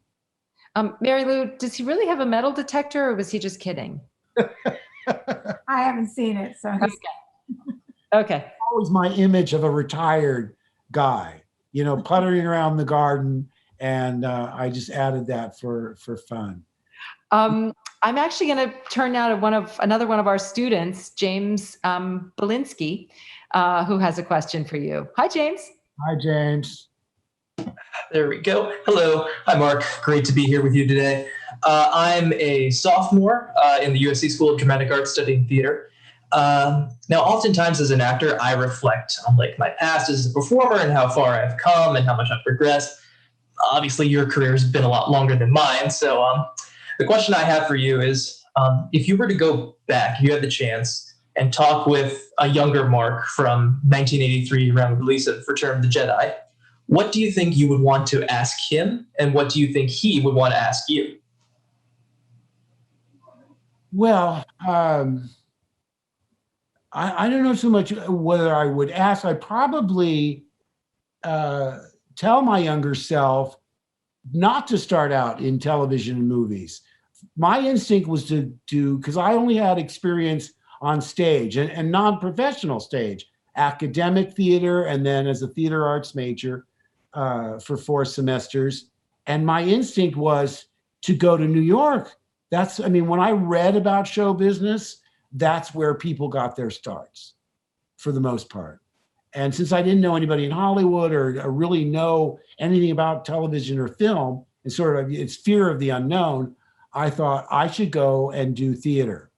Mary Lou, does he really have a metal detector, or was he just kidding? I haven't seen it, so Okay. Always my image of a retired guy, puttering around the garden, and I just added that for fun. I'm actually going to turn now to another one of our students, James Belinsky, who has a question for you. Hi, James. Hi, James. There we go. Hello. Hi, Mark. Great to be here with you today. I'm a sophomore in the USC School of Dramatic Arts studying theater. Now, oftentimes as an actor, I reflect on my past as a performer and how far I've come and how much I've progressed. Obviously, your career has been a lot longer than mine. So the question I have for you is, if you were to go back, you had the chance, and talk with a younger Mark from 1983 around the release of Return of the Jedi, what do you think you would want to ask him, and what do you think he would want to ask you? Well, I don't know so much whether I would ask. I probably tell my younger self not to start out in television and movies. My instinct was to because I only had experience on stage and non-professional stage, academic theater, and then as a theater arts major for 4 semesters. And my instinct was to go to New York. When I read about show business, that's where people got their starts for the most part. And since I didn't know anybody in Hollywood or really know anything about television or film, and sort of it's fear of the unknown, I thought I should go and do theater.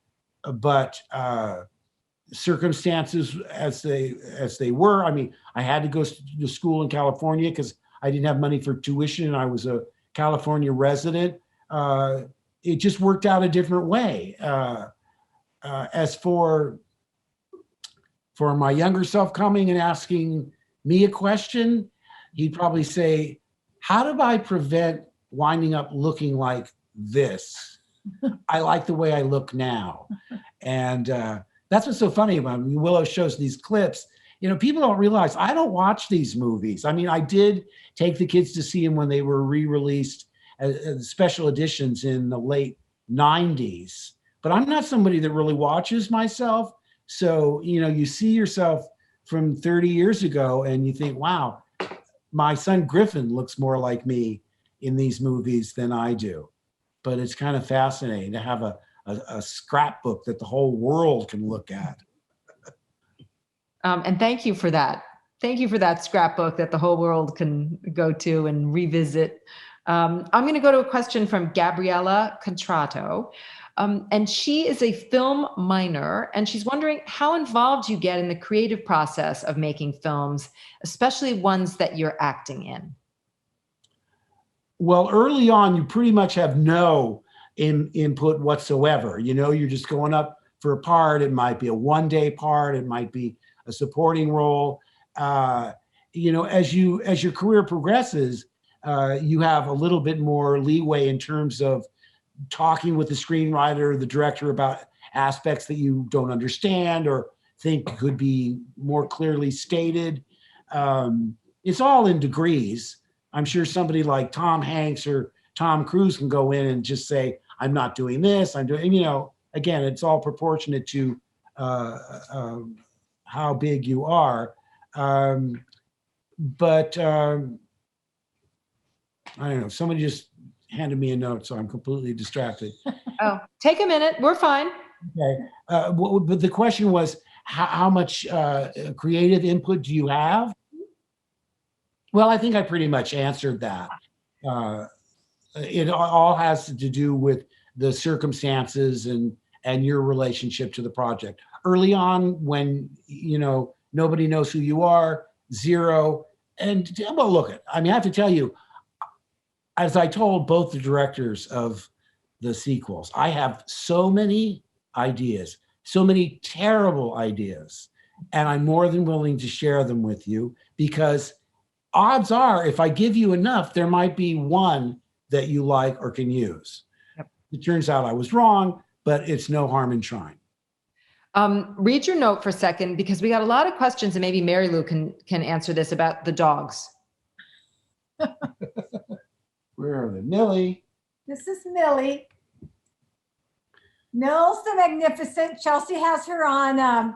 But circumstances as they were, I mean, I had to go to school in California because I didn't have money for tuition and I was a California resident. It just worked out a different way. As for my younger self coming and asking me a question, he'd probably say, how do I prevent winding up looking like this? I like the way I look now. And that's what's so funny about it. Willow shows these clips. You know, people don't realize I don't watch these movies. I mean, I did take the kids to see them when they were re-released as special editions in the late 90s. But I'm not somebody that really watches myself. So, you know, you see yourself from 30 years ago and you think, wow, my son Griffin looks more like me in these movies than I do. But it's kind of fascinating to have a scrapbook that the whole world can look at. And thank you for that. Thank you for that scrapbook that the whole world can go to and revisit. I'm going to go to a question from Gabriella Contrato. And she is a film minor, and she's wondering how involved you get in the creative process of making films, especially ones that you're acting in. Well, early on, you pretty much have no input whatsoever. You know, you're just going up for a part. It might be a one-day part. It might be a supporting role. You know, as your career progresses, you have a little bit more leeway in terms of talking with the screenwriter, the director about aspects that you don't understand or think could be more clearly stated. It's all in degrees. I'm sure somebody like Tom Hanks or Tom Cruise can go in and just say, I'm not doing this, I'm doing, you know, again, it's all proportionate to how big you are. But I don't know, somebody just handed me a note, so I'm completely distracted. Oh, take a minute, we're fine. Okay, but the question was, how much creative input do you have? Well, I think I pretty much answered that. It all has to do with the circumstances and your relationship to the project. Early on, when you know nobody knows who you are, zero. And well, look, I mean, I have to tell you, as I told both the directors of the sequels, I have so many ideas, so many terrible ideas, and I'm more than willing to share them with you because odds are, if I give you enough, there might be one that you like or can use. Yep. It turns out I was wrong, but it's no harm in trying. Read your note for a second, because we got a lot of questions, and maybe Mary Lou can answer this about the dogs. Where are they? Millie. This is Millie. Mills the Magnificent. Chelsea has her on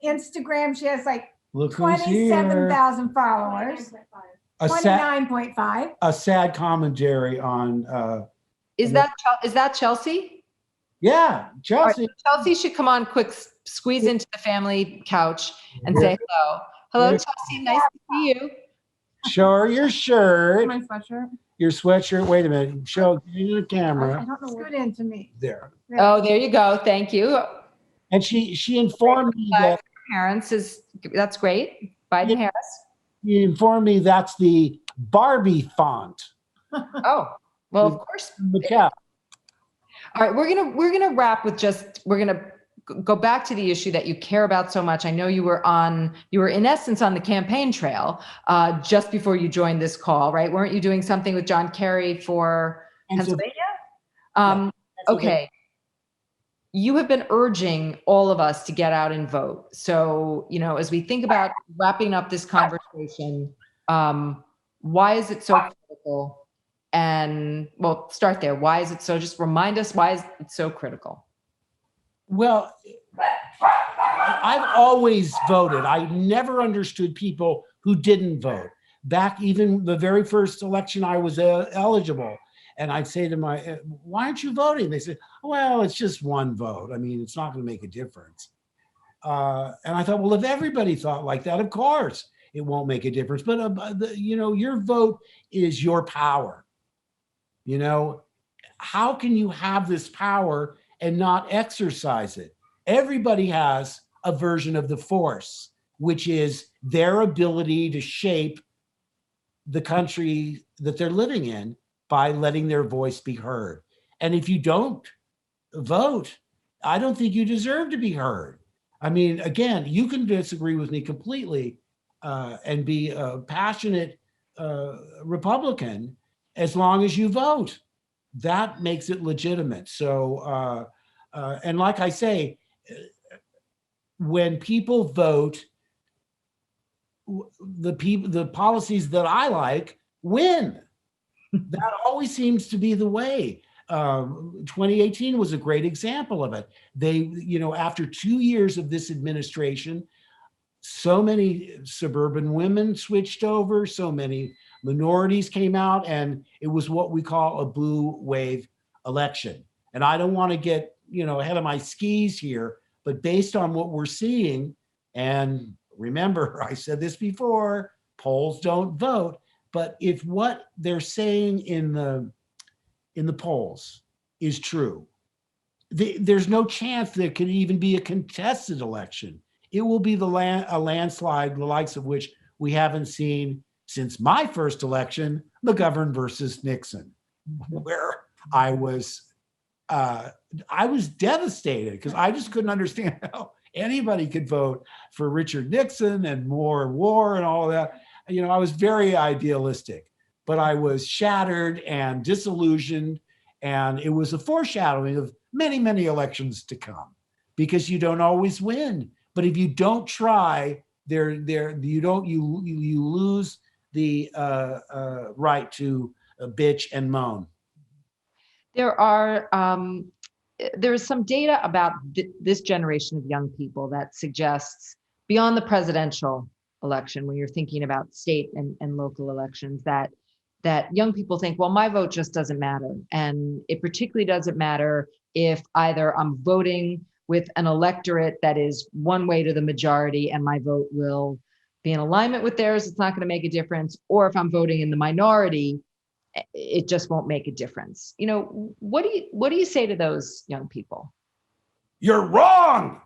Instagram. She has like 27,000 followers. 29.5. A sad commentary on. Is that Chelsea? Yeah, Chelsea. Right, Chelsea should come on quick, squeeze into the family couch and say hello. Hello, Chelsea. Nice to see you. Show her your shirt. My sweatshirt. Your sweatshirt. Wait a minute. Show the camera. I don't know. Scoot into me. There. Oh, there you go. Thank you. And she informed me that parents that's great. Biden Harris. She informed me that's the Barbie font. Oh, well, of course. Yeah. All right, we're gonna wrap with we're gonna go back to the issue that you care about so much. I know you were in essence on the campaign trail just before you joined this call, right? Weren't you doing something with John Kerry for Pennsylvania? Okay. You have been urging all of us to get out and vote. So, you know, as we think about wrapping up this conversation, why is it so critical? And well, start there. Why is it so? Just remind us, why is it so critical? Well, I've always voted. I never understood people who didn't vote. Back even the very first election I was eligible. And I'd say to my, why aren't you voting? They said, well, it's just one vote. I mean, it's not going to make a difference. And I thought, well, if everybody thought like that, of course it won't make a difference. But, you know, your vote is your power. You know, how can you have this power and not exercise it? Everybody has a version of the force, which is their ability to shape the country that they're living in by letting their voice be heard. And if you don't vote, I don't think you deserve to be heard. I mean, again, you can disagree with me completely and be a passionate Republican as long as you vote. That makes it legitimate. So, and like I say, when people vote, the policies that I like win. That always seems to be the way. 2018 was a great example of it. They, you know, after 2 years of this administration, so many suburban women switched over, so many minorities came out, and it was what we call a blue wave election. And I don't want to get, you know, ahead of my skis here, but based on what we're seeing, and remember, I said this before, polls don't vote, but if what they're saying in the polls is true, there's no chance there could even be a contested election. It will be a landslide, the likes of which we haven't seen since my first election, McGovern versus Nixon, where I was devastated because I just couldn't understand how anybody could vote for Richard Nixon and more war and all of that. You know, I was very idealistic, but I was shattered and disillusioned, and it was a foreshadowing of many, many elections to come, because you don't always win. But if you don't try, you lose the right to bitch and moan. There is some data about this generation of young people that suggests, beyond the presidential election, when you're thinking about state and local elections, that young people think, well, my vote just doesn't matter. And it particularly doesn't matter if either I'm voting with an electorate that is one way to the majority and my vote will be in alignment with theirs, it's not going to make a difference, or if I'm voting in the minority, it just won't make a difference. You know, what do you say to those young people? You're wrong.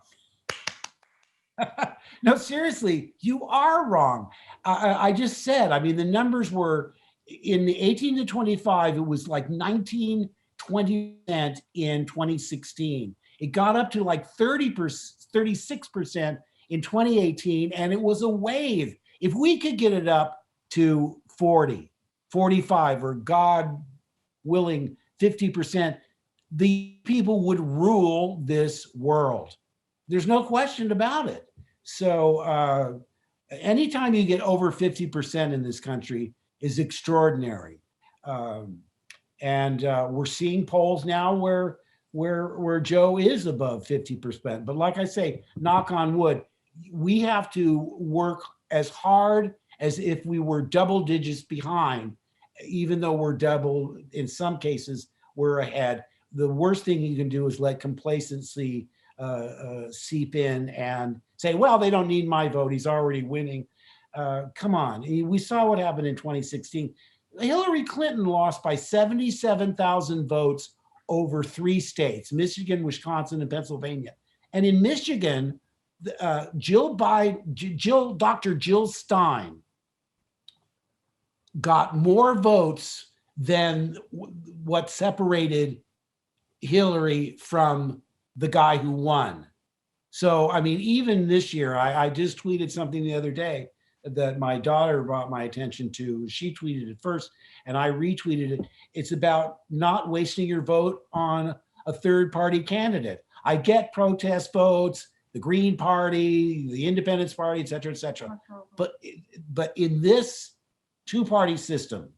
No, seriously, you are wrong. I just said, I mean, the numbers were in the 18 to 25, it was like 19, 20% in 2016. It got up to like 36% in 2018, and it was a wave. If we could get it up to 40, 45, or God willing, 50%, the people would rule this world. There's no question about it. So anytime you get over 50% in this country is extraordinary. And we're seeing polls now where Joe is above 50%. But like I say, knock on wood, we have to work as hard as if we were double digits behind, even though we're double, in some cases, we're ahead. The worst thing you can do is let complacency seep in and say, well, they don't need my vote, he's already winning. Come on, we saw what happened in 2016. Hillary Clinton lost by 77,000 votes over 3 states, Michigan, Wisconsin, and Pennsylvania. And in Michigan, Dr. Jill Stein got more votes than what separated Hillary from the guy who won. So, I mean, even this year, I just tweeted something the other day that my daughter brought my attention to. She tweeted it first, and I retweeted it. It's about not wasting your vote on a third-party candidate. I get protest votes, the Green Party, the Independence Party, et cetera, et cetera. But in this two-party system,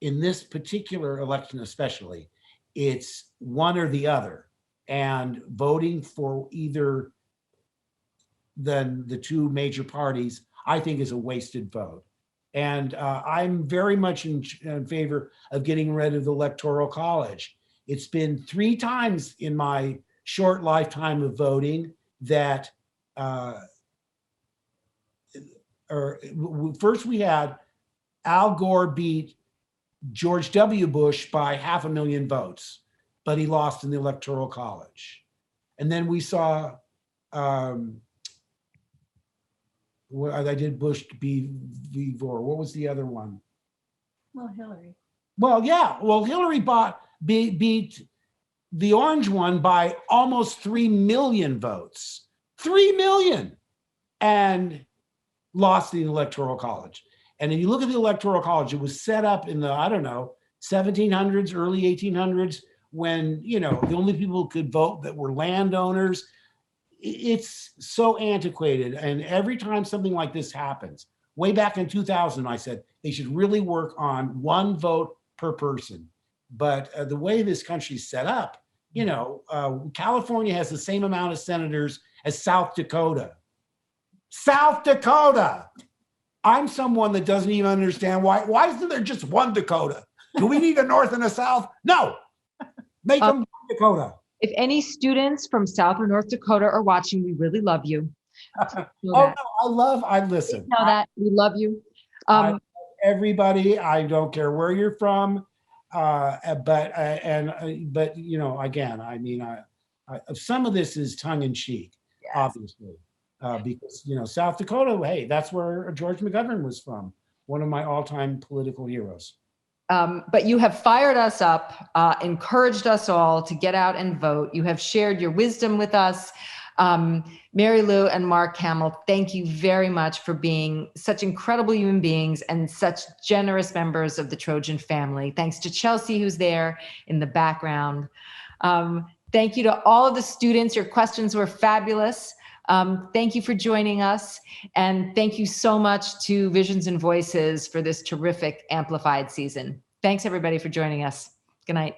in this particular election especially, it's one or the other. And voting for either the two major parties, I think, is a wasted vote. And I'm very much in favor of getting rid of the Electoral College. It's been 3 times in my short lifetime of voting that first we had Al Gore beat George W. Bush by 500,000 votes, but he lost in the Electoral College. And then we saw, I did Bush v. Gore. What was the other one? Well, Hillary. Well, yeah. Well, Hillary beat the orange one by almost 3 million votes. 3 million. And lost the Electoral College. And if you look at the Electoral College, it was set up in the, I don't know, 1700s, early 1800s, when, you know, the only people who could vote that were landowners. It's so antiquated. And every time something like this happens, way back in 2000, I said they should really work on 1 vote per person. But the way this country's set up, you know, California has the same amount of senators as South Dakota. South Dakota. I'm someone that doesn't even understand why isn't there just 1 Dakota? Do we need a North and a South? No, make them 1 Dakota. If any students from South or North Dakota are watching, we really love you. No, I listen. Know that we love you. Everybody, I don't care where you're from, but you know, again, I mean, some of this is tongue in cheek, yes. Obviously. Because, you know, South Dakota, hey, that's where George McGovern was from, one of my all-time political heroes. But you have fired us up, encouraged us all to get out and vote. You have shared your wisdom with us. Mary Lou and Mark Hamill, thank you very much for being such incredible human beings and such generous members of the Trojan family. Thanks to Chelsea, who's there in the background. Thank you to all of the students. Your questions were fabulous. Thank you for joining us. And thank you so much to Visions and Voices for this terrific amplified season. Thanks everybody for joining us. Good night.